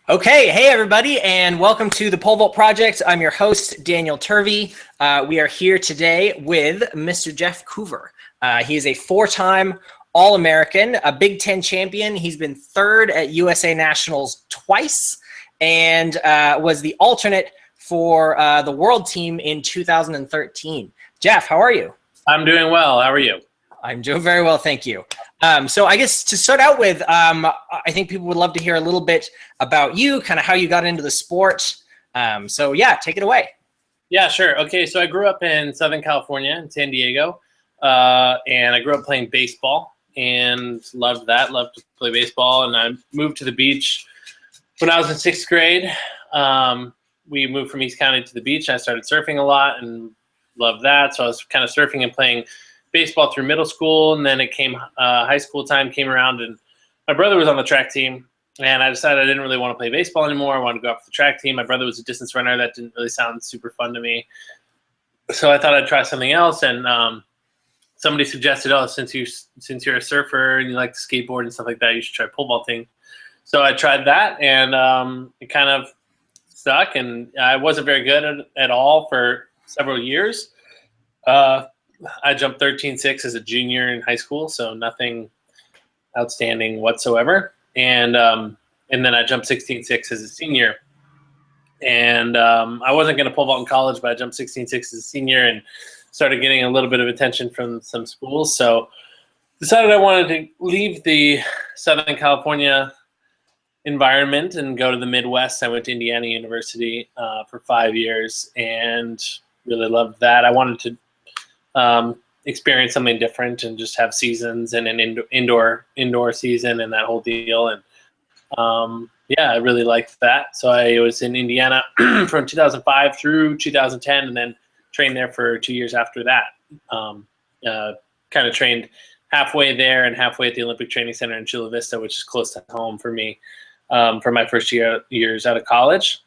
Okay, hey everybody, and welcome to the Pole Vault Project. I'm your host, Daniel Turvey. We are here today with Mr. Jeff Coover. He is a four-time All-American, a Big Ten champion. He's been third at USA Nationals twice, and was the alternate for the world team in 2013. Jeff, how are you? I'm doing well. How are you? I'm doing very well, thank you. So I guess to start out with, I think people would love to hear a little bit about you, kind of how you got into the sport. So yeah, take it away. Yeah, sure. Okay, so I grew up in Southern California, in San Diego, and I grew up playing baseball and loved that, loved to play baseball. And I moved to the beach when I was in sixth grade. We moved from East County to the beach. I started surfing a lot and loved that. So I was kind of surfing and playing baseball through middle school, and then it came high school time came around, and my brother was on the track team, and I decided I didn't really want to play baseball anymore. I wanted to go off the track team. My brother was a distance runner. That didn't really sound super fun to me, so I thought I'd try something else. And somebody suggested, "Oh, since you're a surfer and you like to skateboard and stuff like that, you should try pole vaulting." So I tried that, and it kind of stuck. And I wasn't very good at all for several years. I jumped 13.6 as a junior in high school, so nothing outstanding whatsoever. And then I jumped 16.6 as a senior. And I wasn't going to pole vault in college, but I jumped 16.6 as a senior and started getting a little bit of attention from some schools. So decided I wanted to leave the Southern California environment and go to the Midwest. I went to Indiana University for 5 years and really loved that. I wanted to experience something different and just have seasons and an indoor season and that whole deal. And yeah, I really liked that. So I was in Indiana from 2005 through 2010, and then trained there for 2 years after that. Kind of trained halfway there and halfway at the Olympic Training Center in Chula Vista, which is close to home for me, for my first years out of college.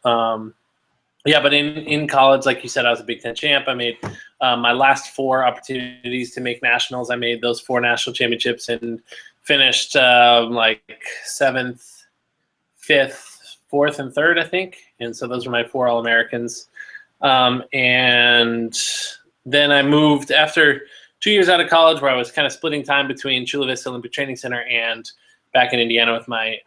Yeah, but in college, like you said, I was a Big Ten champ. I made my last 4 opportunities to make nationals. I made those 4 national championships and finished like 7th, 5th, 4th, and 3rd, I think. And so those were my 4 All-Americans. And then I moved after 2 years out of college, where I was kind of splitting time between Chula Vista Olympic Training Center and back in Indiana with my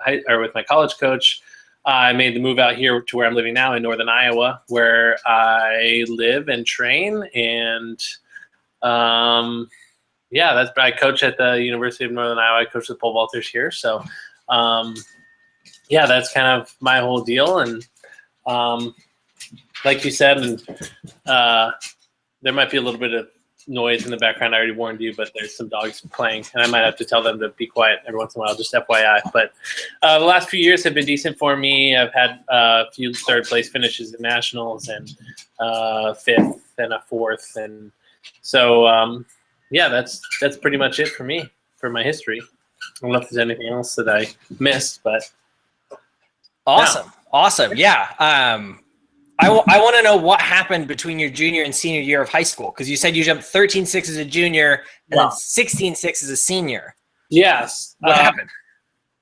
college coach. I made the move out here to where I'm living now in northern Iowa, where I live and train. And yeah, I coach at the University of Northern Iowa. I coach the pole vaulters here. So yeah, that's kind of my whole deal. And like you said, and there might be a little bit of noise in the background. I already warned you, but there's some dogs playing, and I might have to tell them to be quiet every once in a while, just FYI. But the last few years have been decent for me. I've had a few third place finishes in nationals, and 5th and a 4th, and so yeah, that's pretty much it for me for my history. I don't know if there's anything else that I missed, but Awesome. Yeah. I want to know what happened between your junior and senior year of high school, because you said you jumped 13.6 as a junior and then 16.6 as a senior. Yes. What happened?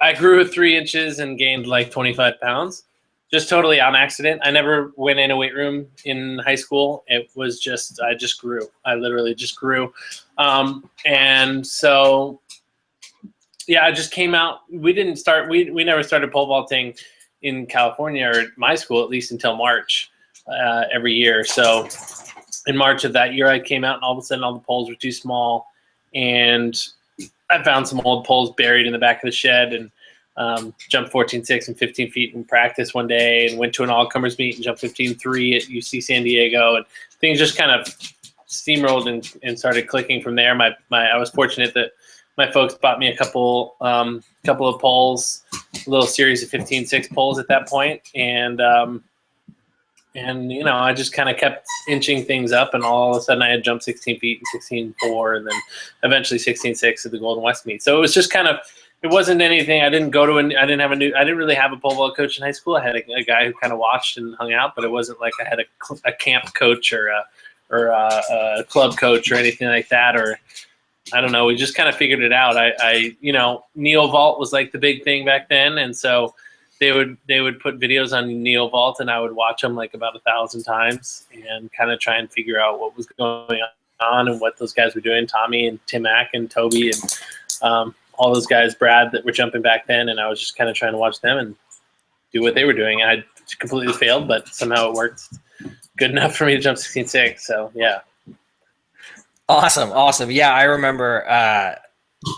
I grew 3 inches and gained like 25 pounds, just totally on accident. I never went in a weight room in high school. It was just, I just grew. I literally just grew. And so, yeah, I just came out. We never started pole vaulting in California, or my school at least, until March every year. So in March of that year, I came out, and all of a sudden all the poles were too small, and I found some old poles buried in the back of the shed, and jumped 14.6 and 15 feet in practice one day, and went to an all-comers meet and jumped 15.3 at UC San Diego, and things just kind of steamrolled and started clicking from there. I was fortunate that my folks bought me a couple of poles, a little series of 15.6 poles at that point, and you know, I just kind of kept inching things up, and all of a sudden I had jumped 16 feet and 16.4, and then eventually 16.6 at the Golden West meet. So it was just kind of, it wasn't anything. I didn't really have a pole vault coach in high school. I had a guy who kind of watched and hung out, but it wasn't like I had a camp coach or a club coach or anything like that, or I don't know. We just kind of figured it out. You know, neo vault was like the big thing back then, and so they would put videos on Neo Vault, and I would watch them like about 1,000 times and kind of try and figure out what was going on and what those guys were doing. Tommy and Tim Mack and Toby and all those guys, Brad, that were jumping back then, and I was just kind of trying to watch them and do what they were doing. I completely failed, but somehow it worked good enough for me to jump 16.6. So yeah. Awesome. Yeah, I remember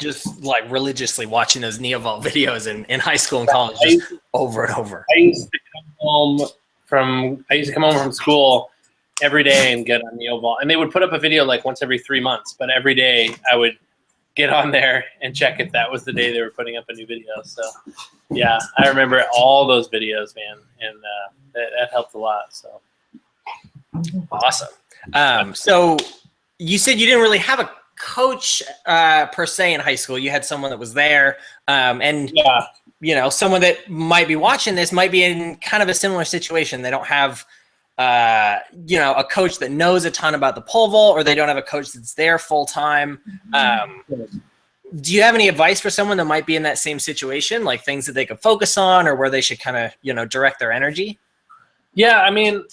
just like religiously watching those Neovault videos in high school and college, just over and over. I used to come home from school every day and get on Neovault, and they would put up a video like once every 3 months, but every day I would get on there and check if that was the day they were putting up a new video. So yeah, I remember all those videos, man, and that helped a lot. So awesome. So you said you didn't really have a coach per se in high school. You had someone that was there, and yeah, you know, someone that might be watching this might be in kind of a similar situation. They don't have you know, a coach that knows a ton about the pole vault, or they don't have a coach that's there full time. Do you have any advice for someone that might be in that same situation, like things that they could focus on, or where they should kind of, you know, direct their energy? Yeah, I mean,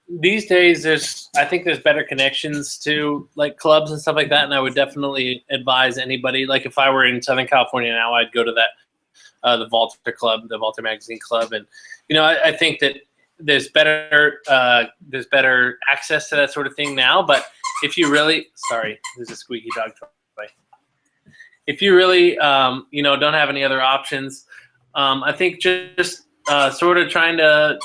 these days I think there's better connections to like clubs and stuff like that, and I would definitely advise anybody. Like if I were in Southern California now, I'd go to that the Vaulter Club, the Vaulter Magazine Club, and you know, I think that there's better access to that sort of thing now. But if you really, sorry, there's a squeaky dog toy. If you really you know, don't have any other options, I think just sort of trying to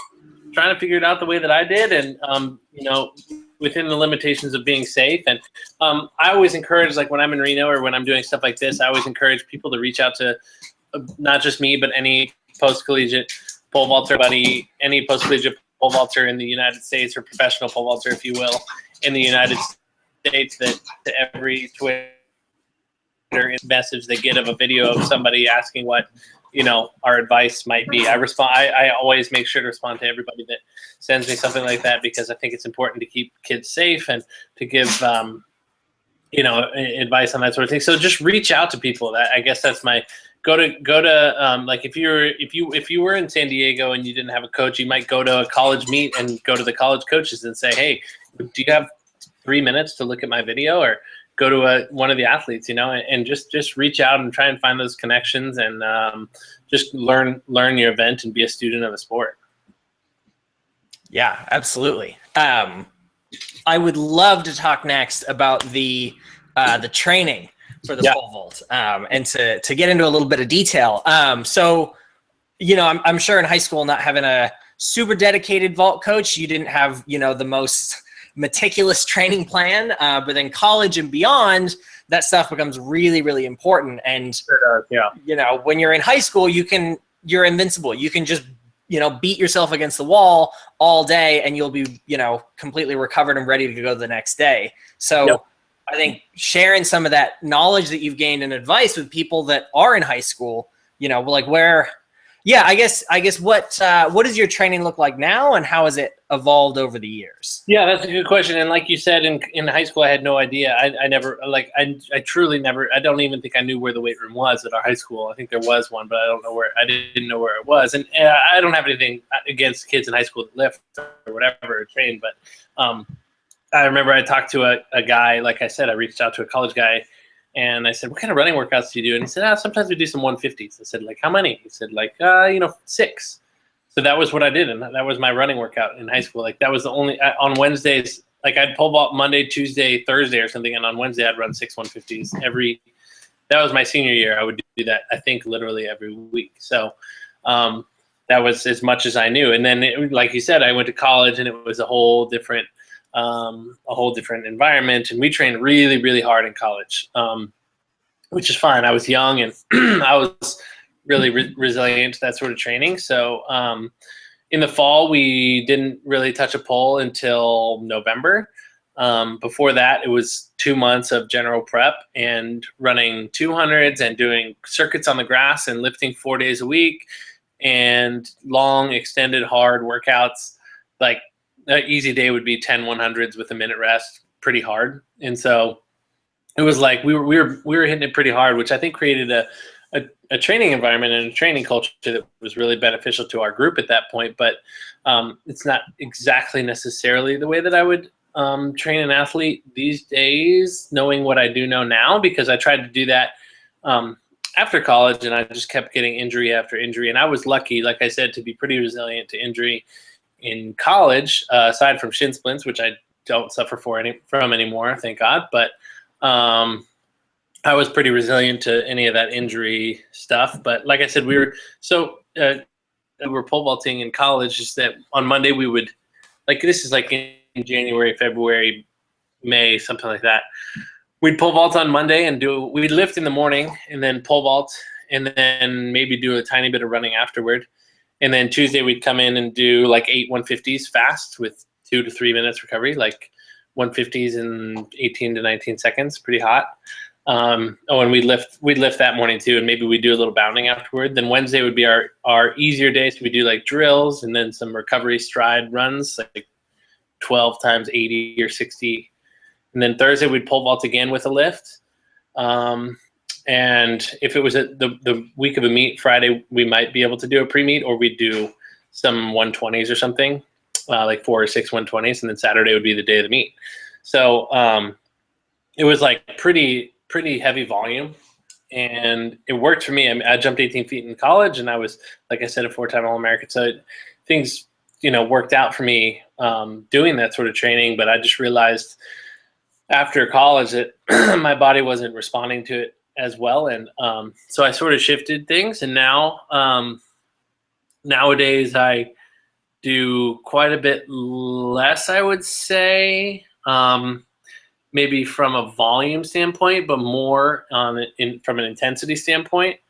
figure it out the way that I did, and you know, within the limitations of being safe. And I always encourage, like when I'm in Reno or when I'm doing stuff like this, I always encourage people to reach out to not just me, but any post-collegiate pole vaulter buddy, any post-collegiate pole vaulter in the United States, or professional pole vaulter, if you will, in the United States, that to every Twitter message they get of a video of somebody asking what, you know, our advice might be, I always make sure to respond to everybody that sends me something like that, because I think it's important to keep kids safe and to give you know, advice on that sort of thing. So just reach out to people. I guess that's my go to like if you were in San Diego and you didn't have a coach, you might go to a college meet and go to the college coaches and say, hey, do you have 3 minutes to look at my video? Or go to one of the athletes, you know, and just reach out and try and find those connections, and just learn your event and be a student of the sport. Yeah, absolutely. I would love to talk next about the training for the pole vault, and to get into a little bit of detail. So, you know, I'm sure in high school, not having a super dedicated vault coach, you didn't have, you know, the most meticulous training plan, but then college and beyond, that stuff becomes really, really important. And you know, when you're in high school, you're invincible. You can just, you know, beat yourself against the wall all day, and you'll be, you know, completely recovered and ready to go the next day. So I think sharing some of that knowledge that you've gained and advice with people that are in high school, you know, like I guess what does your training look like now, and how has it evolved over the years? Yeah, that's a good question. And like you said, in high school, I had no idea. I never, like, I truly never, I don't even think I knew where the weight room was at our high school. I think there was one, but I didn't know where it was. And I don't have anything against kids in high school that lift or whatever, or train, but I remember I talked to a guy, like I said, I reached out to a college guy, and I said, what kind of running workouts do you do? And he said, sometimes we do some 150s. I said, like, how many? He said, like, you know, 6. So that was what I did, and that was my running workout in high school. Like, that was the only, on Wednesdays, like, I'd pole vault Monday, Tuesday, Thursday or something, and on Wednesday I'd run 6 150s that was my senior year. I would do that, I think, literally every week. So that was as much as I knew. And then, like you said, I went to college, and it was a whole different environment, and we trained really, really hard in college, which is fine. I was young, and I was really resilient to that sort of training. So in the fall, we didn't really touch a pole until November. Before that, it was 2 months of general prep and running 200s and doing circuits on the grass and lifting 4 days a week, and long, extended, hard workouts. Like, an easy day would be 10 100s with a minute rest, pretty hard. And so it was like we were hitting it pretty hard, which I think created a training environment and a training culture that was really beneficial to our group at that point. But it's not exactly necessarily the way that I would train an athlete these days, knowing what I do know now, because I tried to do that after college, and I just kept getting injury after injury. And I was lucky, like I said, to be pretty resilient to injury in college, aside from shin splints, which I don't suffer from anymore, thank God. But I was pretty resilient to any of that injury stuff. But like I said, we were pole vaulting in college. Just that on Monday we would, like, this is like in January, February, May, something like that. We'd pole vault on Monday and we'd lift in the morning and then pole vault and then maybe do a tiny bit of running afterward. And then Tuesday we'd come in and do like 8 150s fast with 2 to 3 minutes recovery, like 150s in 18 to 19 seconds, pretty hot. And we'd lift that morning too, and maybe we'd do a little bounding afterward. Then Wednesday would be our easier day, so we do like drills and then some recovery stride runs, like 12 times 80 or 60. And then Thursday we'd pole vault again with a lift. And if it was the week of a meet, Friday we might be able to do a pre-meet, or we'd do some 120s or something, like 4 or 6 120s, and then Saturday would be the day of the meet. So it was like pretty heavy volume, and it worked for me. I mean, I jumped 18 feet in college, and I was, like I said, a 4-time All-American. So things, worked out for me doing that sort of training. But I just realized after college that my body wasn't responding to it as well, and so I sort of shifted things. And now nowadays I do quite a bit less, I would say. Maybe from a volume standpoint, but more from an intensity standpoint.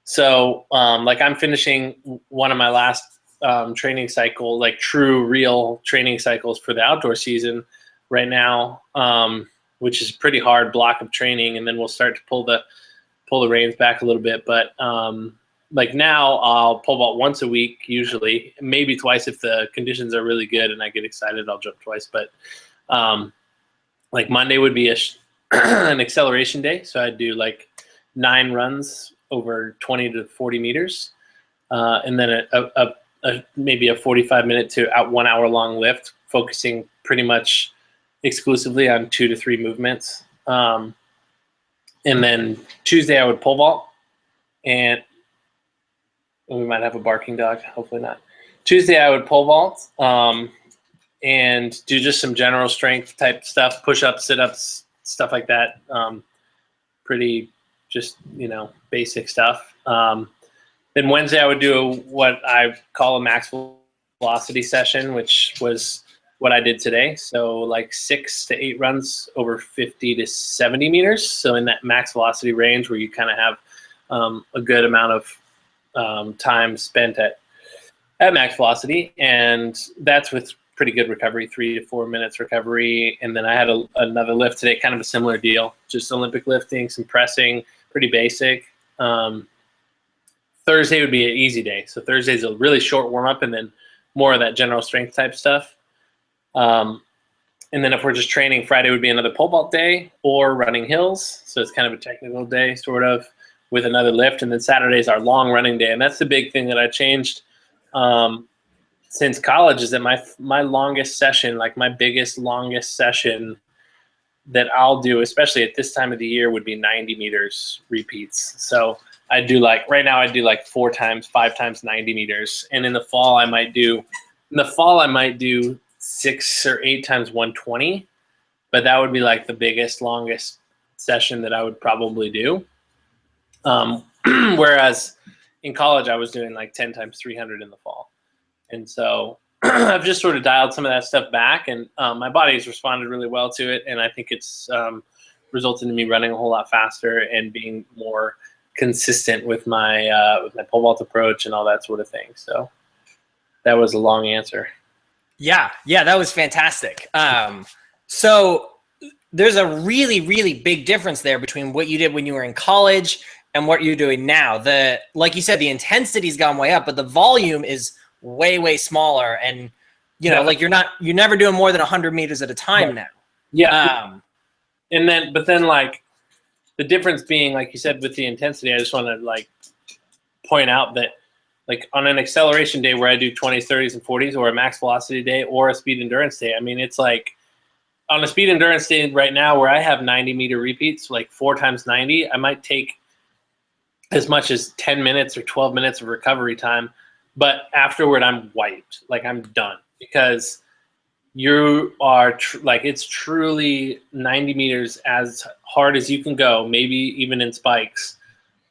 So like I'm finishing one of my last training cycle, like true real training cycles for the outdoor season right now, which is a pretty hard block of training. And then we'll start to pull the reins back a little bit. But like now I'll pole vault once a week, usually, maybe twice. If the conditions are really good and I get excited, I'll jump twice. But like Monday would be an acceleration day. So I'd do like 9 runs over 20 to 40 meters. And then maybe a 45-minute to 1 hour long lift, focusing pretty much exclusively on 2 to 3 movements. And then Tuesday I would pole vault, and we might have a barking dog, hopefully not. Tuesday I would pole vault, and do just some general strength type stuff, push-ups, sit-ups, stuff like that. Pretty just, basic stuff. Then Wednesday I would do what I call a max velocity session, which was what I did today. So like 6 to 8 runs over 50 to 70 meters. So in that max velocity range where you kind of have a good amount of time spent at max velocity. And that's with pretty good recovery, 3 to 4 minutes recovery. And then I had another lift today, kind of a similar deal, just Olympic lifting, some pressing, pretty basic. Thursday would be an easy day. So Thursday's a really short warm up, and then more of that general strength type stuff. And then if we're just training, Friday would be another pole vault day or running hills. So it's kind of a technical day, sort of, with another lift. And then Saturday is our long running day. And that's the big thing that I changed since college, is that my longest session, like my biggest, longest session that I'll do, especially at this time of the year, would be 90 meters repeats. So I do right now I do like 4 times, 5 times 90 meters. And in the fall I might do 6 or 8 times 120, but that would be like the biggest, longest session that I would probably do. Whereas in college I was doing like 10 times 300 in the fall. And so I've just sort of dialed some of that stuff back, and my body has responded really well to it. And I think it's resulted in me running a whole lot faster and being more consistent with my pole vault approach and all that sort of thing. So that was a long answer. Yeah, that was fantastic. So there's a really, really big difference there between what you did when you were in college and what you're doing now. Like you said, the intensity's gone way up, but the volume is way, way smaller. And like you're never doing more than 100 meters at a time now. Yeah. But then like the difference being, like you said, with the intensity, I just want to like point out that like on an acceleration day where I do 20s, 30s, and 40s, or a max velocity day, or a speed endurance day, I mean, it's like on a speed endurance day right now where I have 90-meter repeats, like 4 times 90, I might take as much as 10 minutes or 12 minutes of recovery time, but afterward I'm wiped, like I'm done, because you are like, it's truly 90 meters as hard as you can go, maybe even in spikes.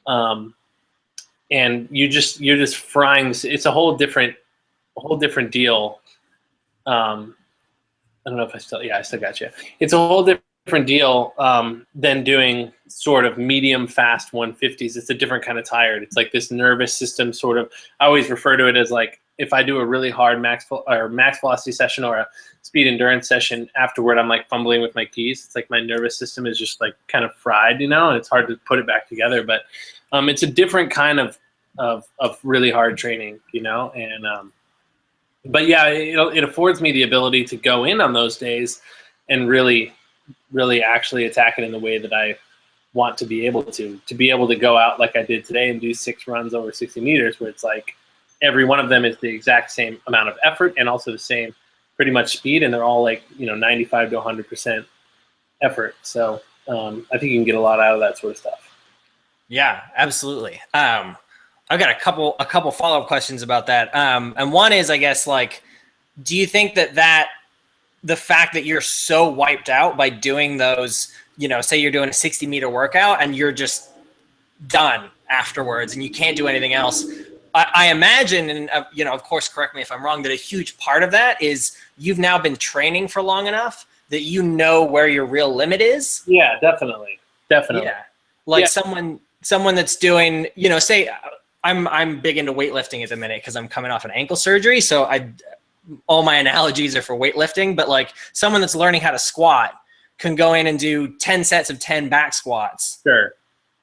And you're just frying. It's a whole different deal. I don't know if I still got you. It's a whole different deal than doing sort of medium fast 150s. It's a different kind of tired. It's like this nervous system sort of. I always refer to it as like if I do a really hard max velocity session or a speed endurance session, afterward I'm like fumbling with my keys. It's like my nervous system is just like kind of fried, you know, and it's hard to put it back together. But it's a different kind of really hard training, you know, and but yeah, it affords me the ability to go in on those days and really actually attack it in the way that I want to be able to go out like I did today and do 6 runs over 60 meters, where it's like every one of them is the exact same amount of effort and also the same pretty much speed, and they're all like, you know, 95 to 100% effort. So I think you can get a lot out of that sort of stuff. Yeah, absolutely. I've got a couple follow-up questions about that. And one is, I guess, like, do you think that the fact that you're so wiped out by doing those, you know, say you're doing a 60-meter workout and you're just done afterwards and you can't do anything else, I imagine, and you know, of course, correct me if I'm wrong, that a huge part of that is you've now been training for long enough that you know where your real limit is. Yeah, definitely. Yeah, like someone that's doing, you know, say I'm big into weightlifting at the minute because I'm coming off an ankle surgery, so all my analogies are for weightlifting. But like someone that's learning how to squat can go in and do 10 sets of 10 back squats. Sure.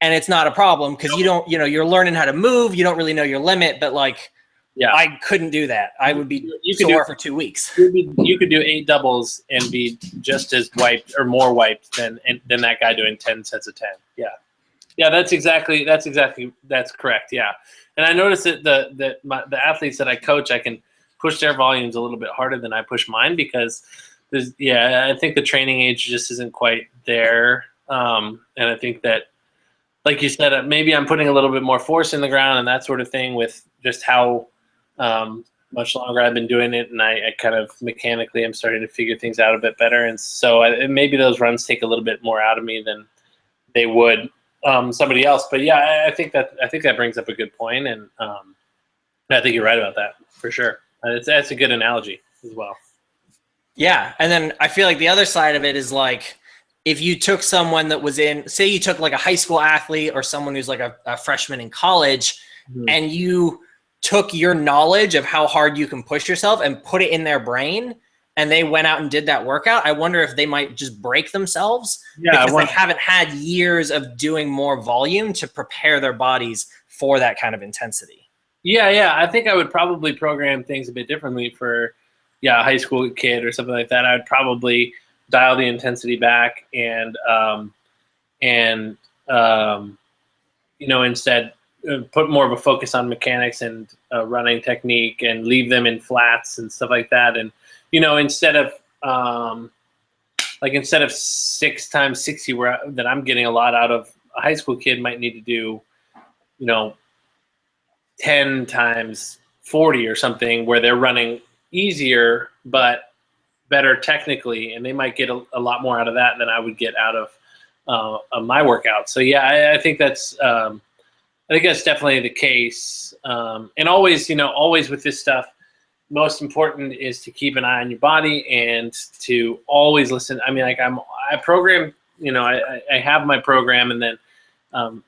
And it's not a problem because you don't, you know, you're learning how to move. You don't really know your limit, but like, yeah, I couldn't do that. I would be sore for 2 weeks. You could do 8 doubles and be just as wiped or more wiped than that guy doing 10 sets of 10. Yeah. Yeah, that's correct. Yeah. And I noticed that the athletes that I coach, I can push their volumes a little bit harder than I push mine because I think the training age just isn't quite there. And I think that, like you said, maybe I'm putting a little bit more force in the ground and that sort of thing with just how much longer I've been doing it, and I kind of mechanically am starting to figure things out a bit better, and so maybe those runs take a little bit more out of me than they would somebody else. But yeah, I think that brings up a good point, and I think you're right about that for sure. That's a good analogy as well. Yeah, and then I feel like the other side of it is like, if you took someone that was say you took like a high school athlete or someone who's like a freshman in college, and you took your knowledge of how hard you can push yourself and put it in their brain, and they went out and did that workout, I wonder if they might just break themselves because they haven't had years of doing more volume to prepare their bodies for that kind of intensity. Yeah. I think I would probably program things a bit differently for a high school kid or something like that. I would probably dial the intensity back and you know, instead put more of a focus on mechanics and running technique and leave them in flats and stuff like that. And, you know, instead of 6 times 60 that I'm getting a lot out of, a high school kid might need to do, you know, 10 times 40 or something where they're running easier, but better technically, and they might get a lot more out of that than I would get out of my workout. So yeah, I think that's definitely the case. And always with this stuff, most important is to keep an eye on your body and to always listen. I mean, like I program, you know, I have my program and then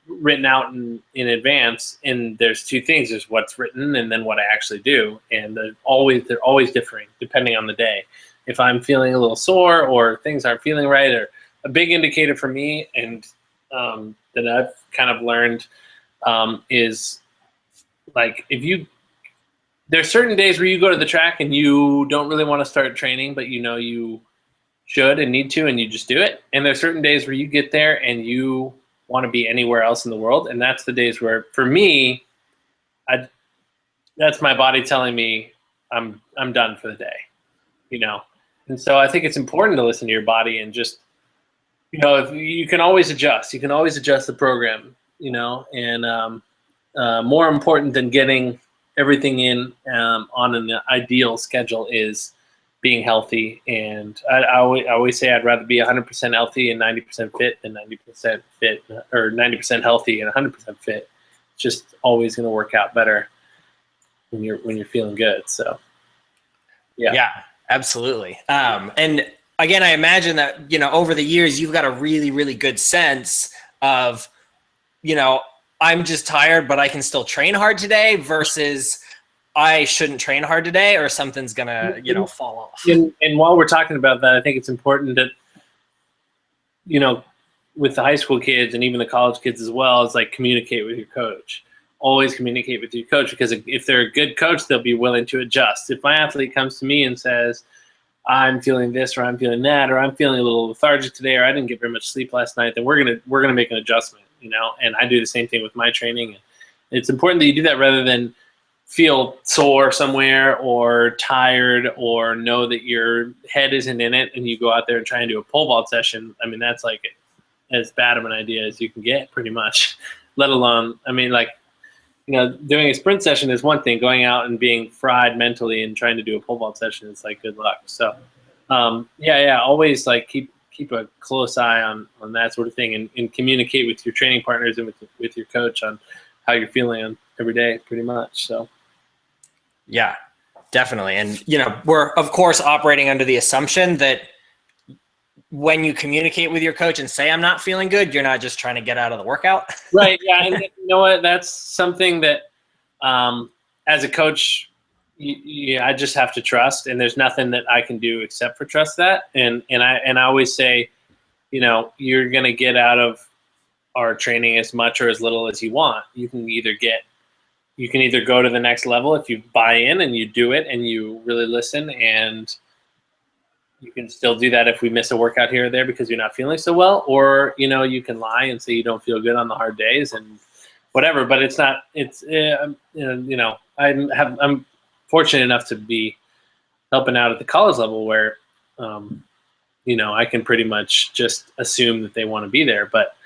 written out in advance, and there's 2 things. There's what's written and then what I actually do. And they're always differing depending on the day. If I'm feeling a little sore or things aren't feeling right, or a big indicator for me, and that I've kind of learned is like there's certain days where you go to the track and you don't really want to start training, but you know you should and need to, and you just do it. And there's certain days where you get there and you want to be anywhere else in the world. And that's the days where, for me, that's my body telling me I'm done for the day, you know? And so I think it's important to listen to your body and just, you know, if you can always adjust. You can always adjust the program, you know, and more important than getting everything in on an ideal schedule is being healthy. And I always say I'd rather be 100% healthy and 90% fit than 90% fit, or 90% healthy and 100% fit. It's just always going to work out better when you're feeling good. So, yeah, absolutely. And again, I imagine that, you know, over the years, you've got a really, really good sense of, you know, I'm just tired, but I can still train hard today versus I shouldn't train hard today or something's going to, you know, fall off. And while we're talking about that, I think it's important that, you know, with the high school kids and even the college kids as well, is like communicate with your coach. Always communicate with your coach, because if they're a good coach, they'll be willing to adjust. If my athlete comes to me and says, I'm feeling this, or I'm feeling that, or I'm feeling a little lethargic today, or I didn't get very much sleep last night, then we're gonna make an adjustment, you know. And I do the same thing with my training. It's important that you do that rather than feel sore somewhere or tired or know that your head isn't in it and you go out there and try and do a pole vault session. I mean, that's like as bad of an idea as you can get, pretty much. Let alone, I mean, like, you know, doing a sprint session is one thing. Going out and being fried mentally and trying to do a pole vault session is like good luck. So, always like keep a close eye on that sort of thing, and communicate with your training partners and with your coach on how you're feeling on every day, pretty much. So, yeah, definitely. And, you know, we're of course operating under the assumption that when you communicate with your coach and say, I'm not feeling good, you're not just trying to get out of the workout. Right. Yeah. And you know what? That's something that, as a coach, I just have to trust, and there's nothing that I can do except for trust that. And I always say, you know, you're going to get out of our training as much or as little as you want. You can either go to the next level if you buy in and you do it and you really listen, and you can still do that if we miss a workout here or there because you're not feeling so well, or, you know, you can lie and say you don't feel good on the hard days and whatever. But it's not. It's you know, I'm fortunate enough to be helping out at the college level where, you know, I can pretty much just assume that they want to be there. But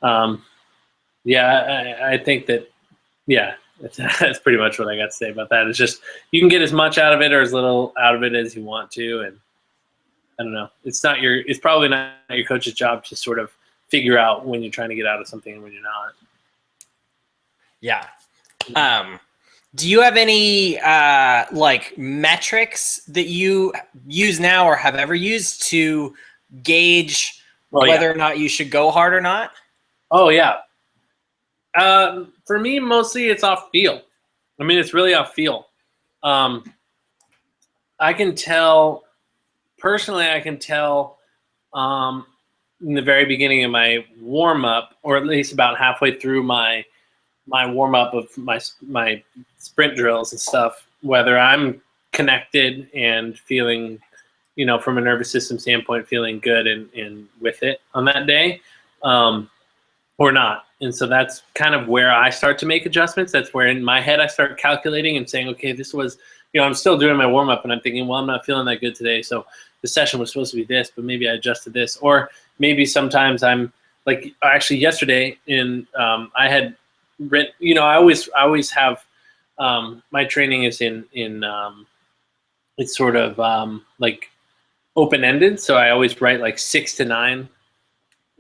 I think that that's pretty much what I got to say about that. It's just you can get as much out of it or as little out of it as you want to, and I don't know. It's probably not your coach's job to sort of figure out when you're trying to get out of something and when you're not. Yeah. Do you have any like metrics that you use now or have ever used to gauge whether or not you should go hard or not? Oh yeah. For me, mostly it's off feel. I mean, it's really off feel. I can tell. Personally, I can tell in the very beginning of my warm-up, or at least about halfway through my warm-up of my sprint drills and stuff, whether I'm connected and feeling, you know, from a nervous system standpoint, feeling good and with it on that day, or not. And so that's kind of where I start to make adjustments. That's where in my head I start calculating and saying, okay, this was, you know, I'm still doing my warm-up and I'm thinking, well, I'm not feeling that good today, so the session was supposed to be this, but maybe I adjusted this. Or maybe sometimes I'm like, actually yesterday I had written, you know, I always have, my training is in it's sort of like open-ended. So I always write like 6 to 9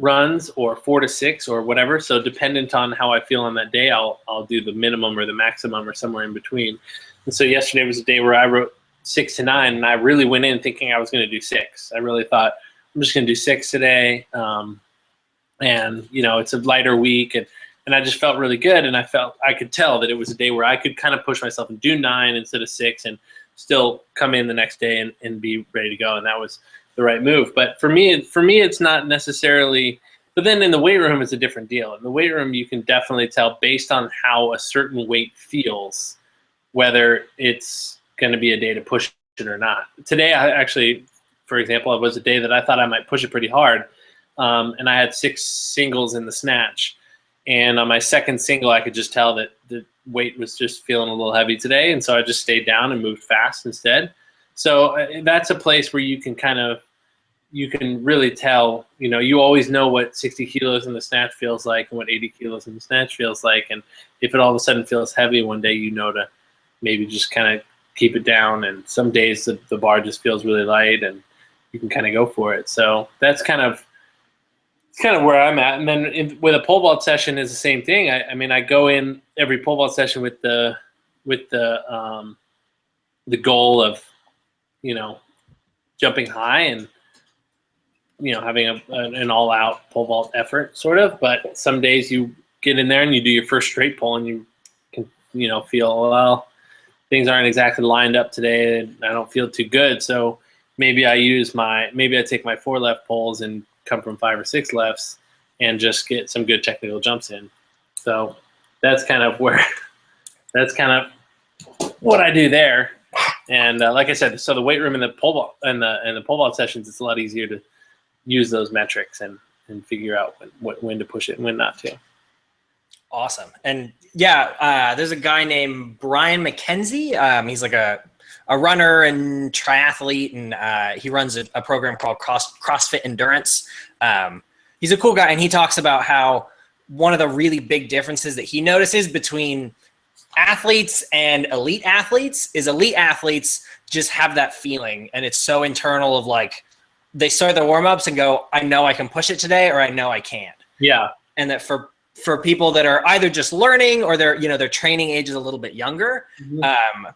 runs or 4 to 6 or whatever. So dependent on how I feel on that day, I'll do the minimum or the maximum or somewhere in between. And so yesterday was a day where I wrote 6 to 9, and I really went in thinking I was going to do 6. I really thought I'm just going to do 6 today, and you know, it's a lighter week, and I just felt really good, and I could tell that it was a day where I could kind of push myself and do 9 instead of 6, and still come in the next day and be ready to go, and that was the right move. But for me, it's not necessarily. But then in the weight room, it's a different deal. In the weight room, you can definitely tell based on how a certain weight feels whether it's going to be a day to push it or not. Today, I actually, for example, it was a day that I thought I might push it pretty hard, and I had 6 singles in the snatch, And on my second single, I could just tell that the weight was just feeling a little heavy today. And so I just stayed down and moved fast instead. So that's a place where you can really tell, you always know what 60 kilos in the snatch feels like and what 80 kilos in the snatch feels like. And if it all of a sudden feels heavy one day, to maybe just kind of keep it down. And some days the bar just feels really light and you can kind of go for it. So that's kind of where I'm at. And then with a pole vault session is the same thing. I go in every pole vault session with the goal of, jumping high and, having an all-out pole vault effort, sort of. But some days you get in there and you do your first straight pull and you can, feel, well, things aren't exactly lined up today and I don't feel too good. So maybe I take my 4 left pulls and come from 5 or 6 lefts and just get some good technical jumps in. So that's kind of what I do there. And like I said, so the weight room and the pole vault and the pole vault sessions, it's a lot easier to use those metrics and figure out when to push it and when not to. Awesome. And yeah, there's a guy named Brian McKenzie. He's like a runner and triathlete, and he runs a program called CrossFit Endurance. He's a cool guy, and he talks about how one of the really big differences that he notices between athletes and elite athletes is elite athletes just have that feeling, and it's so internal of like they start their warm-ups and go, I know I can push it today, or I know I can't. Yeah. And that for people that are either just learning or their training age is a little bit younger,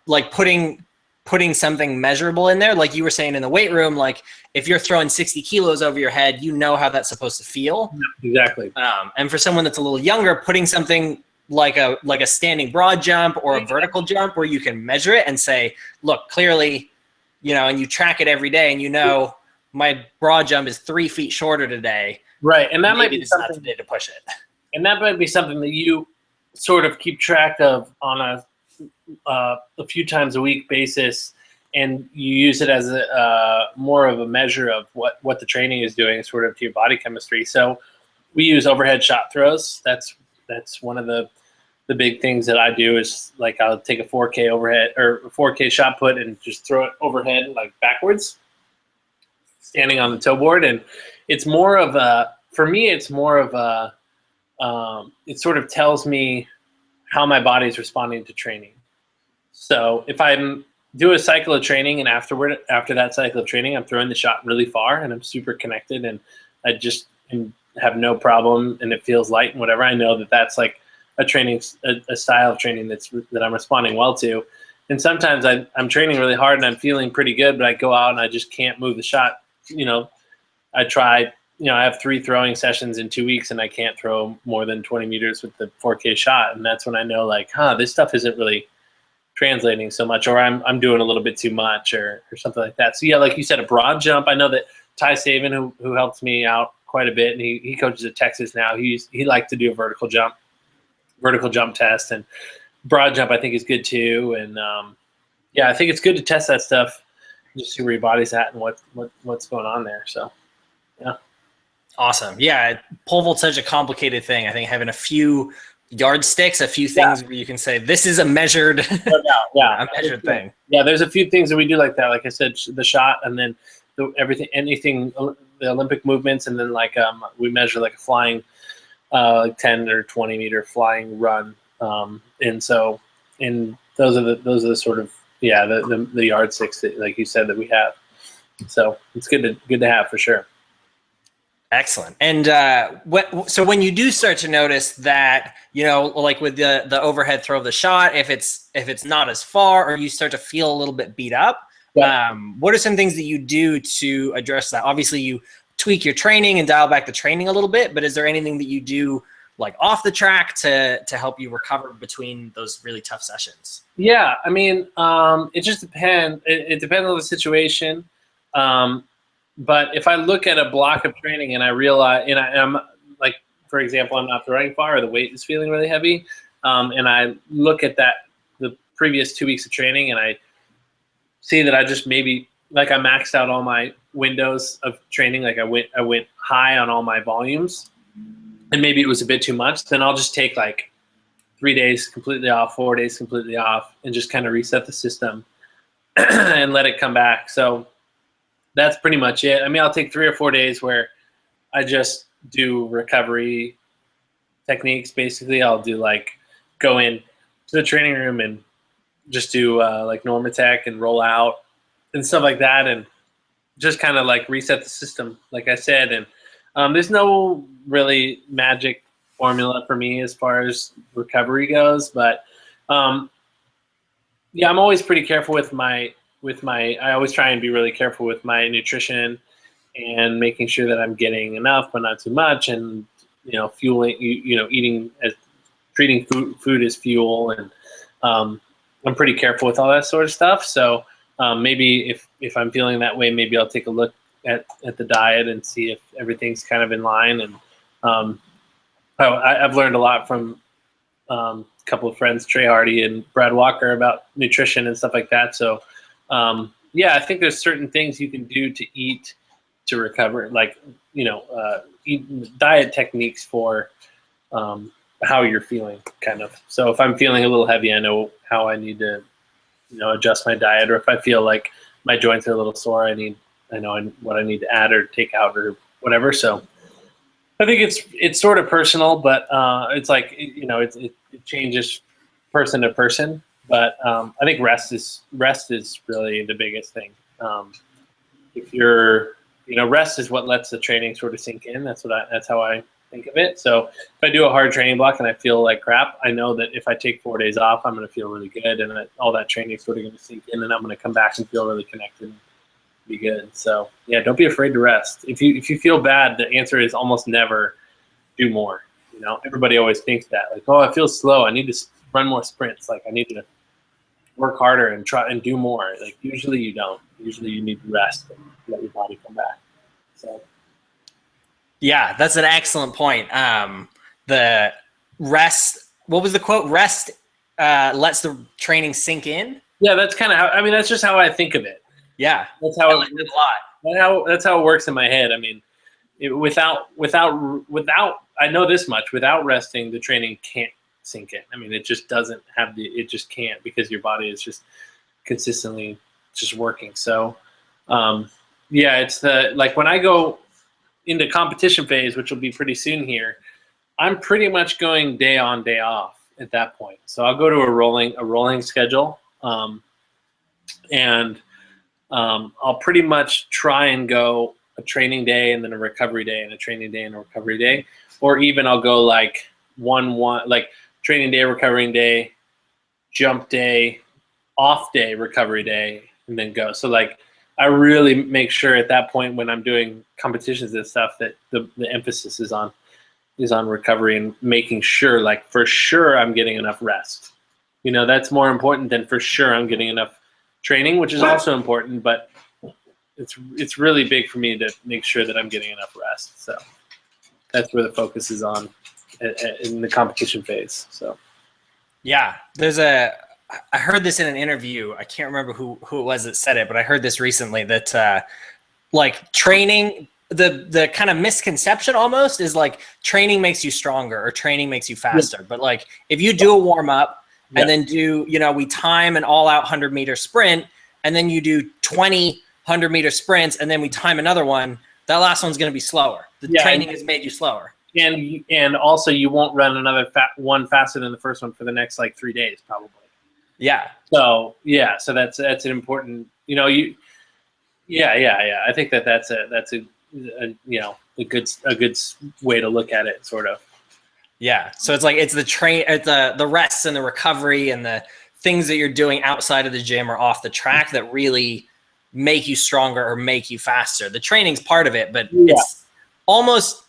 like putting something measurable in there, like you were saying in the weight room, like if you're throwing 60 kilos over your head, you know how that's supposed to feel. Exactly. And for someone that's a little younger, putting something like a standing broad jump or a vertical jump where you can measure it and say, look, clearly, and you track it every day and my broad jump is 3 feet shorter today. Right. And that might be something not today to push it. And that might be something that you sort of keep track of on a few times a week basis, and you use it as more of a measure of what the training is doing sort of to your body chemistry. So we use overhead shot throws. That's one of the big things that I do is like I'll take a 4K overhead or 4K shot put and just throw it overhead like backwards, standing on the toe board. And it's more of for me, it's more of it sort of tells me how my body's responding to training. So if I do a cycle of training and after that cycle of training, I'm throwing the shot really far and I'm super connected and I just have no problem and it feels light and whatever, I know that that's like a style of training that I'm responding well to. And sometimes I'm training really hard and I'm feeling pretty good, but I go out and I just can't move the shot. I try, I have 3 throwing sessions in 2 weeks and I can't throw more than 20 meters with the 4K shot. And that's when I know like, this stuff isn't really translating so much, or I'm doing a little bit too much or something like that. So yeah, like you said, a broad jump. I know that Ty Saban, who helps me out quite a bit, and he coaches at Texas now, he liked to do a vertical jump test, and broad jump I think is good too. And yeah, I think it's good to test that stuff, just see where your body's at and what's going on there. So yeah. Awesome. Yeah, pole vault's such a complicated thing. I think having a few yardsticks, a few things where you can say this is a measured, a measured thing. Yeah, there's a few things that we do like that. Like I said, the shot, and then anything, the Olympic movements, and then like we measure like a flying, like 10 or 20 meter flying run. And those are the sort of the yardsticks that, like you said, that we have. So it's good to have for sure. Excellent. And so when you do start to notice that, like with the overhead throw of the shot, if it's not as far or you start to feel a little bit beat up, what are some things that you do to address that? Obviously, you tweak your training and dial back the training a little bit, but is there anything that you do like off the track to help you recover between those really tough sessions? Yeah, I mean, it just depends. It depends on the situation. But if I look at a block of training and I realize, and I'm like, for example, I'm not throwing far, or the weight is feeling really heavy, and I look at the previous 2 weeks of training, and I see that I just maybe like I maxed out all my windows of training, like I went high on all my volumes, and maybe it was a bit too much, then I'll just take like 3 days completely off, 4 days completely off, and just kind of reset the system and let it come back. So that's pretty much it. I mean, I'll take 3 or 4 days where I just do recovery techniques. Basically, I'll do like go in to the training room and just do like Normatec and roll out and stuff like that, and just kind of like reset the system, like I said. And there's no really magic formula for me as far as recovery goes, but yeah, I'm always pretty careful with my I always try and be really careful with my nutrition and making sure that I'm getting enough but not too much, and fueling, eating as treating food as fuel, and I'm pretty careful with all that sort of stuff. So maybe if I'm feeling that way, maybe I'll take a look at the diet and see if everything's kind of in line. And I've learned a lot from a couple of friends, Trey Hardy and Brad Walker, about nutrition and stuff like that. So yeah, I think there's certain things you can do to eat to recover, like diet techniques for how you're feeling, kind of. So if I'm feeling a little heavy, I know how I need to adjust my diet, or if I feel like my joints are a little sore, I know what I need to add or take out or whatever. So I think it's sort of personal, but it's like it changes person to person. But I think rest is really the biggest thing. If you're rest is what lets the training sort of sink in. That's how I think of it. So if I do a hard training block and I feel like crap, I know that if I take 4 days off, I'm going to feel really good, and that all that training is sort of going to sink in, and I'm going to come back and feel really connected and be good. So yeah, don't be afraid to rest. If you feel bad, the answer is almost never do more. Everybody always thinks that, like, oh, I feel slow, I need to run more sprints, like I need to work harder and try and do more. Like usually you don't. Usually you need to rest and let your body come back. So yeah, that's an excellent point. The rest, what was the quote? Rest lets the training sink in. Yeah, that's kind of how. I mean, that's just how I think of it. Yeah, that's how I like it a lot. That's how it works in my head. I mean, without I know this much. Without resting, the training can't sink in. I mean, it just doesn't have it just can't, because your body is just consistently just working. So yeah, it's like when I go into competition phase, which will be pretty soon here, I'm pretty much going day on, day off at that point. So I'll go to a rolling schedule, and I'll pretty much try and go a training day and then a recovery day and a training day and a recovery day, or even I'll go like one like training day, recovery day, jump day, off day, recovery day, and then go. So like I really make sure at that point when I'm doing competitions and stuff that the emphasis is on recovery and making sure, like, for sure I'm getting enough rest. That's more important than for sure I'm getting enough training, which is also important, but it's really big for me to make sure that I'm getting enough rest. So that's where the focus is on in the competition phase. So yeah, I heard this in an interview. I can't remember who it was that said it, but I heard this recently that like training, the kind of misconception almost is like training makes you stronger or training makes you faster. Yeah. But like if you do a warm up and then do, we time an all out 100-meter sprint, and then you do 20 100-meter sprints, and then we time another one, that last one's going to be slower. The training has made you slower. And also you won't run another one faster than the first one for the next like 3 days probably. Yeah. So yeah, so that's an important, I think that's a good way to look at it, sort of. Yeah. So it's like it's the rests and the recovery and the things that you're doing outside of the gym or off the track that really make you stronger or make you faster. The training's part of it, but it's almost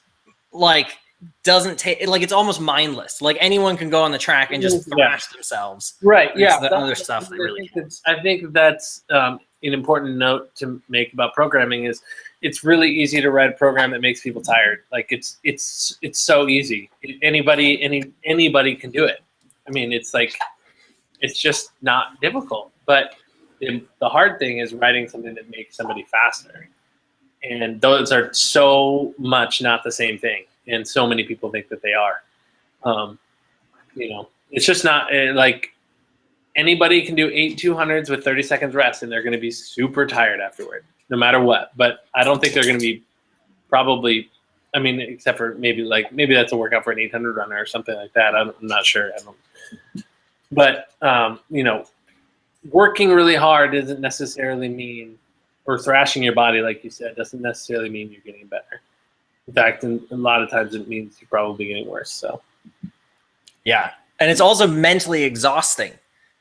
like doesn't take, like, it's almost mindless. Like anyone can go on the track and just thrash themselves. Right. Yeah. The other stuff that really. I think that's an important note to make about programming is it's really easy to write a program that makes people tired. Like it's so easy. Anybody can do it. I mean, it's like, it's just not difficult. But the hard thing is writing something that makes somebody faster. And those are so much not the same thing. and so many people think that they are. It's just not like anybody can do 8 200s with 30 seconds rest, and they're going to be super tired afterward, no matter what. But I don't think they're going to be probably. I mean, except for maybe that's a workout for an 800 runner or something like that. I'm not sure. But working really hard doesn't necessarily mean, or thrashing your body, like you said, doesn't necessarily mean you're getting better. In fact, a lot of times it means you're probably getting worse. So, yeah, and it's also mentally exhausting.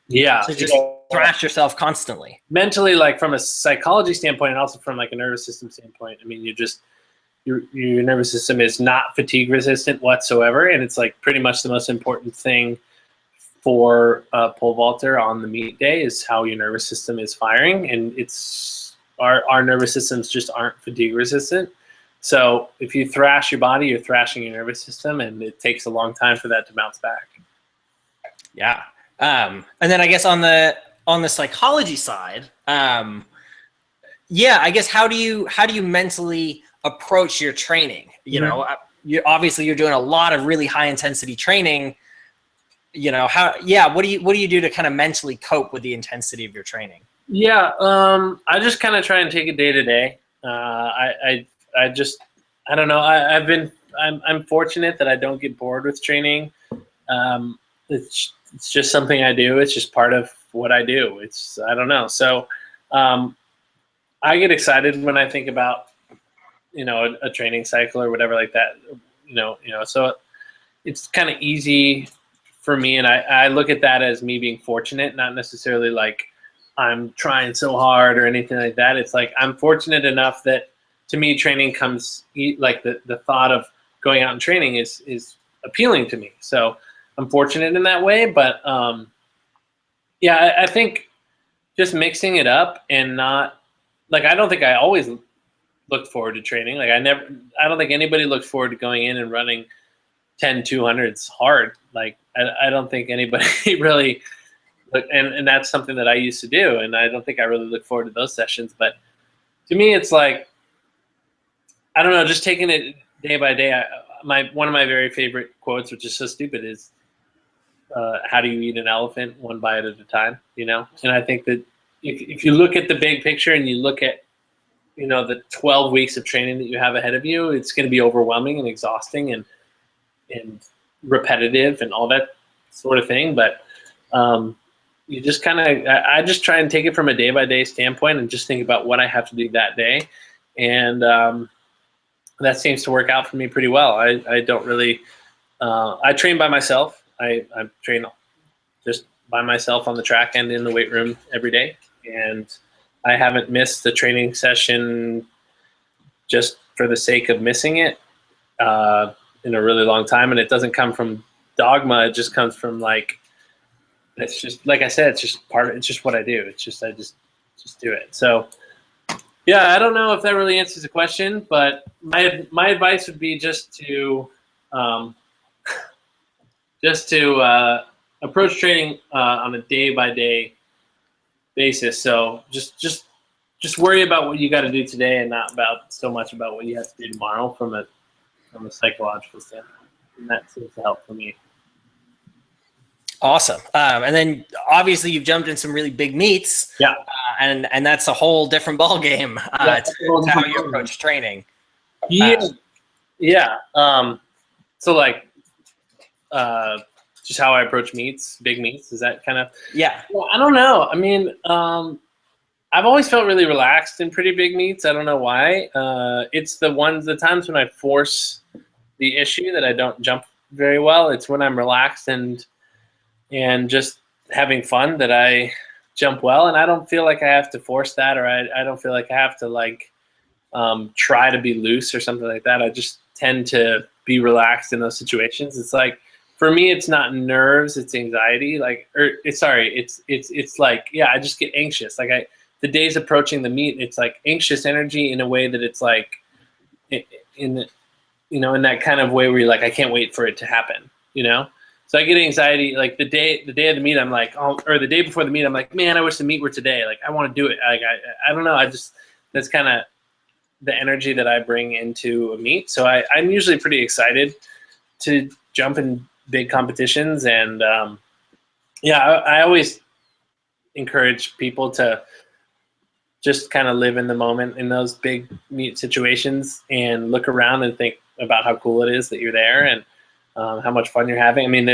Yeah, to just thrash yourself constantly. Mentally, like from a psychology standpoint, and also from like a nervous system standpoint. I mean, your nervous system is not fatigue resistant whatsoever, and it's like pretty much the most important thing for a pole vaulter on the meet day is how your nervous system is firing, and it's our nervous systems just aren't fatigue resistant. So if you thrash your body, you're thrashing your nervous system, and it takes a long time for that to bounce back. Yeah, and then I guess on the psychology side, yeah, I guess how do you mentally approach your training? You know, obviously you're doing a lot of really high intensity training. You know, what do you do to kind of mentally cope with the intensity of your training? Yeah, I just kind of try and take it day to day. I don't know. I'm fortunate that I don't get bored with training. It's just something I do. It's just part of what I do. I don't know. So I get excited when I think about, a training cycle or whatever like that, so it's kind of easy for me. And I look at that as me being fortunate, not necessarily like I'm trying so hard or anything like that. It's like, I'm fortunate enough that to me, training comes like the thought of going out and training is appealing to me. So I'm fortunate in that way, but yeah, I think just mixing it up and not like, I don't think I always looked forward to training. Like I don't think anybody looked forward to going in and running 10 200s hard. Like I don't think anybody really and that's something that I used to do, and I don't think I really look forward to those sessions. But to me, it's like, I don't know, just taking it day by day. One of my very favorite quotes, which is so stupid, is how do you eat an elephant? One bite at a time, And I think that if you look at the big picture and you look at the 12 weeks of training that you have ahead of you, it's going to be overwhelming and exhausting and repetitive and all that sort of thing. But you just I just try and take it from a day by day standpoint and just think about what I have to do that day. And that seems to work out for me pretty well. I don't really, I train by myself. I train just by myself on the track and in the weight room every day. And I haven't missed the training session just for the sake of missing it in a really long time. And it doesn't come from dogma. It just comes from it's just, like I said, it's just it's just what I do. It's just, I just do it. So yeah, I don't know if that really answers the question, but my advice would be just to approach training on a day by day basis. So just worry about what you got to do today and not so much about what you have to do tomorrow from a psychological standpoint. And that seems to help for me. Awesome. And then obviously you've jumped in some really big meets. Yeah. And that's a whole different ball game to how you approach training. Yeah. Yeah. So just how I approach meets, big meets, is that kind of? Yeah. Well, I don't know. I mean, I've always felt really relaxed in pretty big meets. I don't know why. It's the times when I force the issue that I don't jump very well. It's when I'm relaxed and just having fun that I jump well. And I don't feel like I have to force that, or I don't feel like I have to try to be loose or something like that. I just tend to be relaxed in those situations. It's like, for me, it's not nerves, it's anxiety. It's like, yeah, I just get anxious. Like the days approaching the meet, it's like anxious energy in a way that it's like in that kind of way where you're like, I can't wait for it to happen, So I get anxiety like the day of the meet. I'm like, or the day before the meet, I'm like, man, I wish the meet were today. Like I want to do it. Like I don't know. That's kind of the energy that I bring into a meet. So I'm usually pretty excited to jump in big competitions. And I always encourage people to just kind of live in the moment in those big meet situations and look around and think about how cool it is that you're there and how much fun you're having. I mean,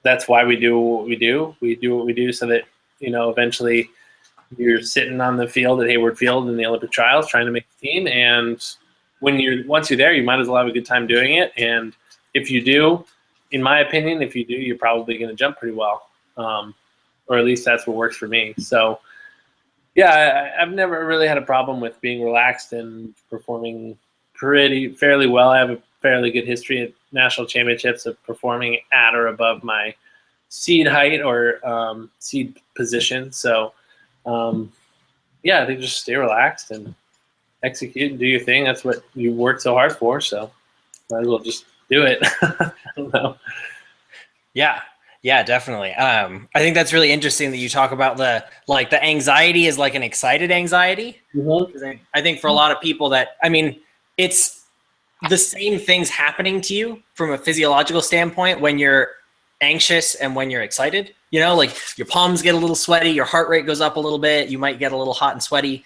that's why we do what we do. We do what we do so that, eventually you're sitting on the field at Hayward Field in the Olympic trials trying to make the team. And once you're there, you might as well have a good time doing it. And if you do, in my opinion, you're probably going to jump pretty well. Or at least that's what works for me. So yeah, I've never really had a problem with being relaxed and performing fairly well. I have a fairly good history at national championships of performing at or above my seed height or seed position. So I think just stay relaxed and execute and do your thing. That's what you worked so hard for. So might as well just do it. I don't know. Yeah, definitely. I think that's really interesting that you talk about the anxiety is like an excited anxiety. Mm-hmm. I think for a lot of people it's the same things happening to you from a physiological standpoint when you're anxious and when you're excited. Like your palms get a little sweaty, your heart rate goes up a little bit, you might get a little hot and sweaty.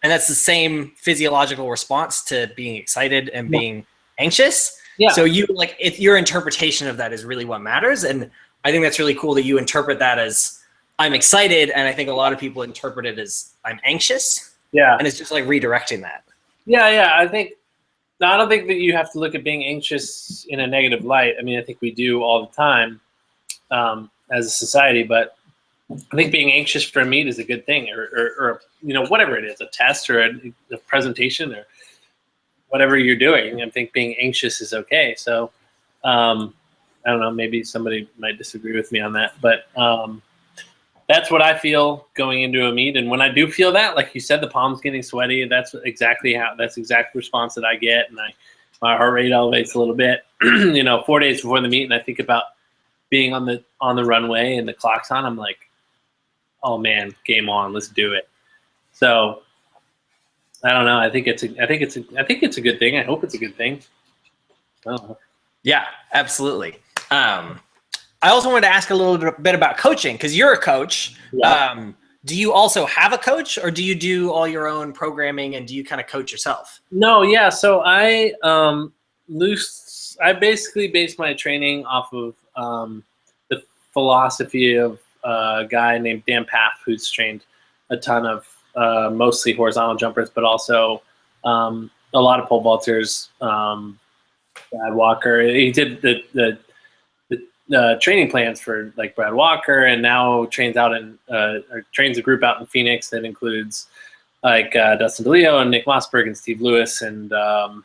And that's the same physiological response to being excited and being anxious. Yeah. So your interpretation of that is really what matters. And I think that's really cool that you interpret that as I'm excited. And I think a lot of people interpret it as I'm anxious. Yeah. And it's just like redirecting that. Yeah. I don't think that you have to look at being anxious in a negative light. I mean, I think we do all the time as a society, but I think being anxious for a meet is a good thing or whatever it is, a test or a presentation or whatever you're doing. I think being anxious is okay. So, I don't know, maybe somebody might disagree with me on that, but that's what I feel going into a meet. And when I do feel that, like you said, the palms getting sweaty, that's exactly the response that I get. And my heart rate elevates a little bit, 4 days before the meet. And I think about being on the runway and the clock's on. I'm like, oh man, game on, let's do it. So I don't know. I think it's a good thing. I hope it's a good thing. I don't know. Yeah, absolutely. I also wanted to ask a little bit about coaching because you're a coach. Yeah. Do you also have a coach or do you do all your own programming and do you kind of coach yourself? No, yeah. So I basically base my training off of the philosophy of a guy named Dan Paff, who's trained a ton of mostly horizontal jumpers, but also a lot of pole vaulters. Brad Walker, he did the training plans for like Brad Walker, and now trains a group out in Phoenix that includes like Dustin DeLeo and Nick Mossberg and Steve Lewis and a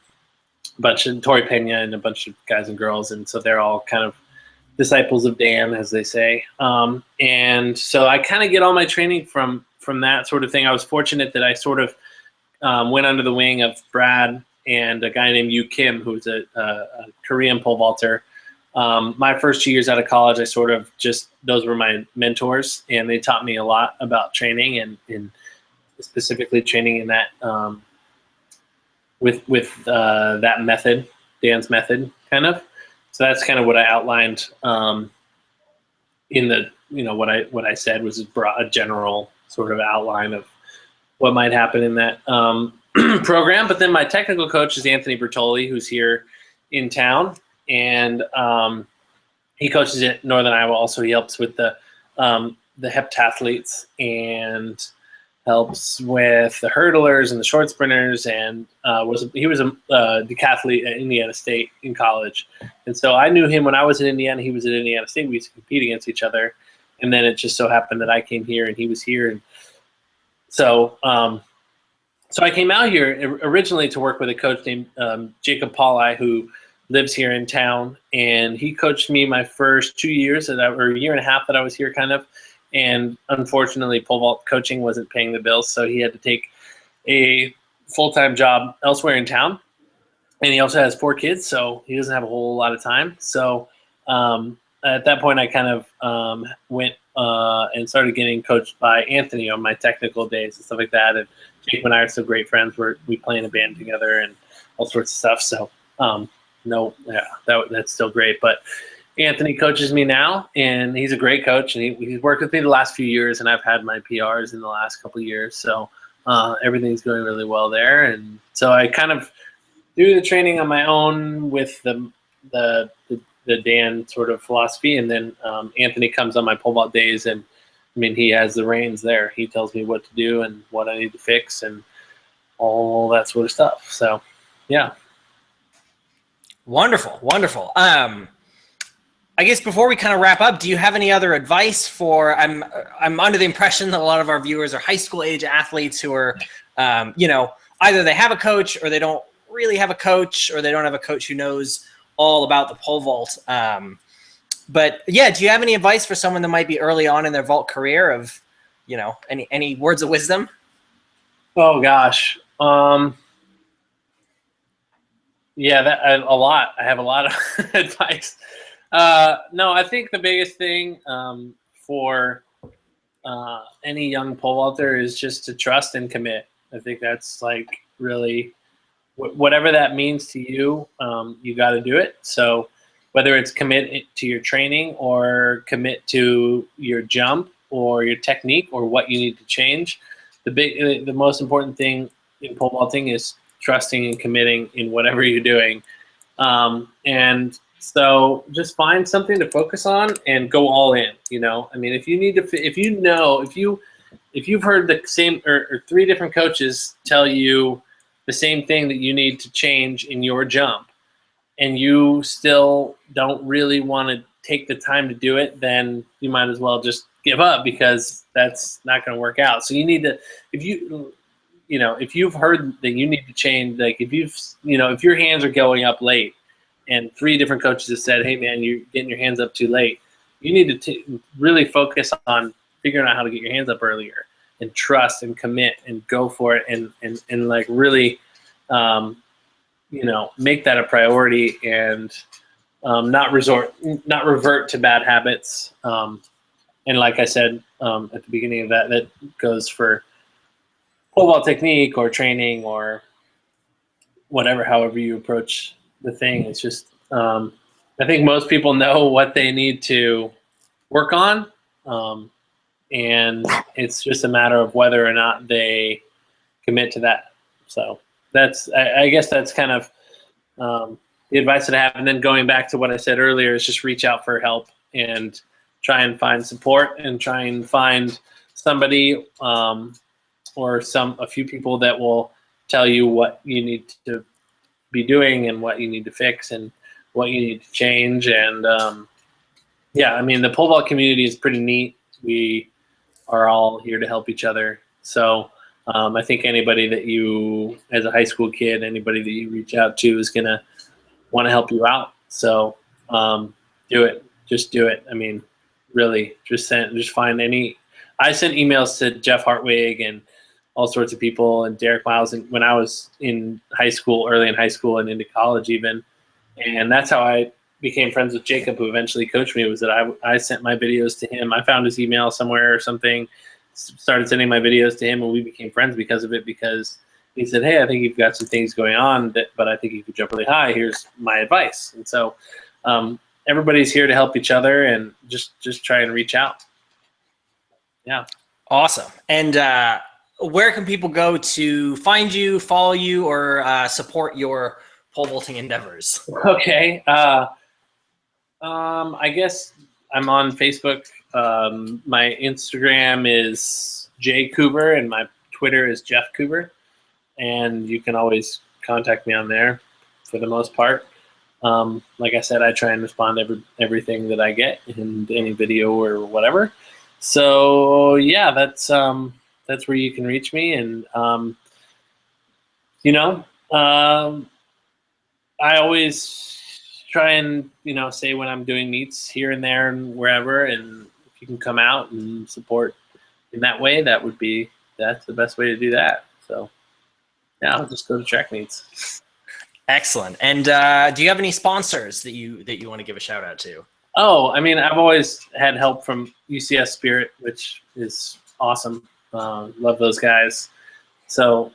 bunch of Tori Pena and a bunch of guys and girls, and so they're all kind of disciples of Dan, as they say. And so I kind of get all my training from that sort of thing. I was fortunate that I sort of went under the wing of Brad and a guy named Yu Kim, who's a Korean pole vaulter. My first 2 years out of college, those were my mentors, and they taught me a lot about training and specifically training in that with that method, Dan's method, kind of. So that's kind of what I outlined in the what I said was a general sort of outline of what might happen in that program. But then my technical coach is Anthony Bertoli, who's here in town, and he coaches at Northern Iowa. Also, he helps with the heptathletes and helps with the hurdlers and the short sprinters, and he was a decathlete at Indiana State in college. And so I knew him when I was in Indiana. He was at Indiana State. We used to compete against each other, and then it just so happened that I came here and he was here, and so I came out here originally to work with a coach named Jacob Pauli, who lives here in town, and he coached me my first 2 years or a year and a half that I was here, kind of. And unfortunately, pole vault coaching wasn't paying the bills, so he had to take a full-time job elsewhere in town. And he also has 4 kids, so he doesn't have a whole lot of time. So at that point, I kind of went and started getting coached by Anthony on my technical days and stuff like that. And Jake and I are still great friends. We play in a band together and all sorts of stuff. So that's still great. But Anthony coaches me now, and he's a great coach. And he's worked with me the last few years, and I've had my PRs in the last couple of years. So everything's going really well there. And so I kind of do the training on my own with the Dan sort of philosophy, and then Anthony comes on my pole vault days, and I mean, he has the reins there. He tells me what to do and what I need to fix and all that sort of stuff. So, yeah. Wonderful, wonderful. I guess before we kind of wrap up, do you have any other advice for? I'm under the impression that a lot of our viewers are high school age athletes who are, either they have a coach or they don't really have a coach, or they don't have a coach who knows all about the pole vault. But yeah, do you have any advice for someone that might be early on in their vault career of, any words of wisdom? Oh gosh. Yeah, a lot. I have a lot of advice. No, I think the biggest thing for any young pole vaulter is just to trust and commit. I think that's like really whatever that means to you, you got to do it. So whether it's commit to your training or commit to your jump or your technique or what you need to change, the most important thing in pole vaulting is trusting and committing in whatever you're doing. And so just find something to focus on and go all in. I mean, if you've heard the same or three different coaches tell you the same thing that you need to change in your jump, and you still don't really want to take the time to do it, then you might as well just give up, because that's not going to work out. So you need to, if you've heard that you need to change, like if your hands are going up late and three different coaches have said, hey man, you're getting your hands up too late, you need to really focus on figuring out how to get your hands up earlier, and trust and commit and go for it, and like really, make that a priority, and not revert to bad habits. And like I said at the beginning of that goes for pole vault technique or training or whatever, however you approach the thing. It's just, I think most people know what they need to work on. And it's just a matter of whether or not they commit to that. So I guess that's kind of the advice that I have. And then going back to what I said earlier is just reach out for help and try and find support, and try and find somebody or a few people that will tell you what you need to be doing and what you need to fix and what you need to change. And I mean, the pole vault community is pretty neat. We are all here to help each other. So I think anybody that you, as a high school kid, anybody that you reach out to is going to want to help you out. So do it. Just do it. I mean, really, just find any. I sent emails to Jeff Hartwig and all sorts of people, and Derek Miles, and when I was in high school, early in high school and into college even. And that's how I became friends with Jacob, who eventually coached me, was that I sent my videos to him. I found his email somewhere or something, started sending my videos to him, and we became friends because of it, because he said, hey, I think you've got some things going on, but I think you could jump really high. Here's my advice. And so everybody's here to help each other, and just try and reach out. Yeah. Awesome. And where can people go to find you, follow you, or support your pole vaulting endeavors? Okay. I guess I'm on Facebook. My Instagram is J Coover, and my Twitter is Jeff Coover. And you can always contact me on there for the most part. Like I said, I try and respond to everything that I get in any video or whatever. So yeah, that's where you can reach me. And I always try and say when I'm doing meets here and there and wherever, and if you can come out and support in that way, that's the best way to do that. So yeah, I'll just go to track meets. Excellent. And do you have any sponsors that you want to give a shout out to? Oh, I mean, I've always had help from UCS Spirit, which is awesome. Love those guys. So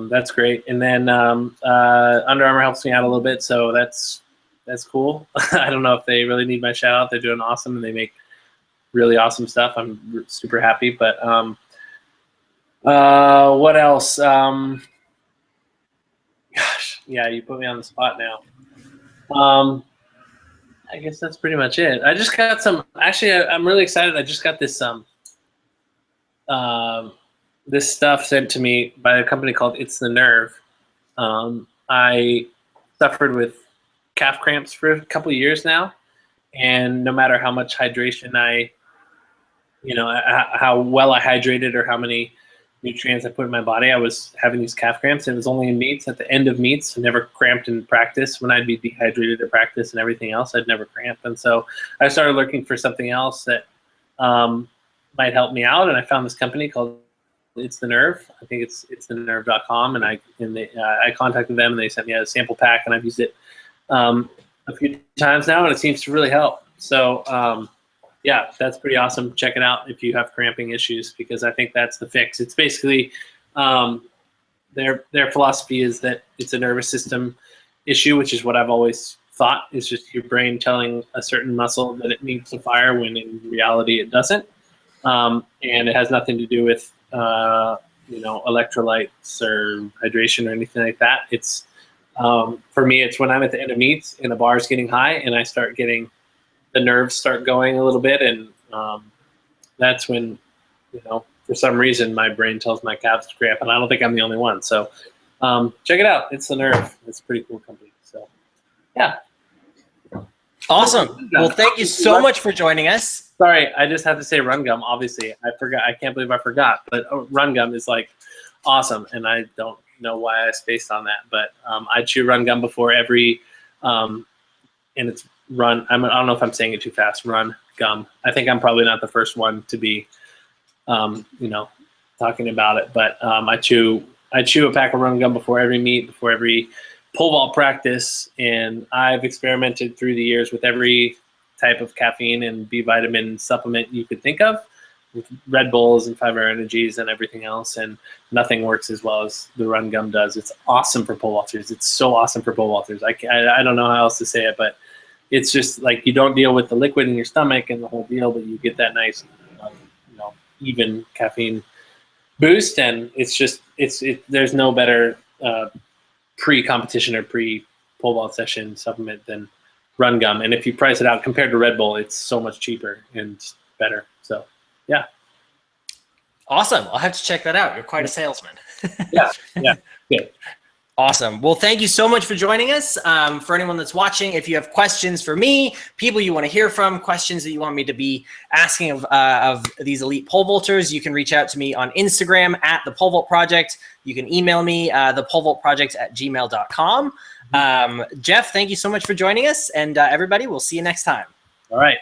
that's great. And then Under Armour helps me out a little bit, so that's cool. I don't know if they really need my shout out. They're doing awesome, and they make really awesome stuff. I'm super happy. But what else? Gosh, yeah, you put me on the spot now. I guess that's pretty much it. I just got some. Actually, I'm really excited. I just got this this stuff sent to me by a company called It's the Nerve. I suffered with calf cramps for a couple of years now, and no matter how much hydration how well I hydrated or how many nutrients I put in my body, I was having these calf cramps, and it was only in meets. At the end of meets, I never cramped in practice. When I'd be dehydrated at practice and everything else, I'd never cramp. And so I started looking for something else that might help me out, and I found this company called It's the Nerve. I think it's thenerve.com, and I contacted them, and they sent me a sample pack, and I've used it a few times now, and it seems to really help. So yeah, that's pretty awesome. Check it out if you have cramping issues, because I think that's the fix. It's basically their philosophy is that it's a nervous system issue, which is what I've always thought. It's just your brain telling a certain muscle that it needs to fire when in reality it doesn't. And it has nothing to do with electrolytes or hydration or anything like that. It's for me, it's when I'm at the end of meets and the bar is getting high and I start getting the nerves start going a little bit, and that's when, for some reason my brain tells my calves to cramp, and I don't think I'm the only one. So check it out. It's the Nerve. It's a pretty cool company. So yeah. Awesome. Well, thank you so much for joining us. Sorry, I just have to say Run Gum. Obviously, I forgot. I can't believe I forgot. But Run Gum is like awesome, and I don't know why I spaced on that. But I chew Run Gum before every, and it's Run. I don't know if I'm saying it too fast. Run Gum. I think I'm probably not the first one to be, talking about it. But I chew a pack of Run Gum before every meet, before every pole vault practice, and I've experimented through the years with every type of caffeine and B vitamin supplement you could think of, with Red Bulls and 5-Hour Energies and everything else, and nothing works as well as the Run Gum does. It's awesome for pole vaulters. It's so awesome for pole vaulters. I don't know how else to say it, but it's just like you don't deal with the liquid in your stomach and the whole deal, but you get that nice, even caffeine boost, and there's no better pre-competition or pre-pole vault session supplement than Run Gum. And if you price it out compared to Red Bull, it's so much cheaper and better. So yeah. Awesome. I'll have to check that out. You're quite a salesman. Yeah. Good. Awesome. Well, thank you so much for joining us. For anyone that's watching, if you have questions for me, people you want to hear from, questions that you want me to be asking of these elite pole vaulters, you can reach out to me on Instagram at the Pole Vault Project. You can email me thepolevaultproject@gmail.com. Jeff, thank you so much for joining us, and everybody, we'll see you next time. All right.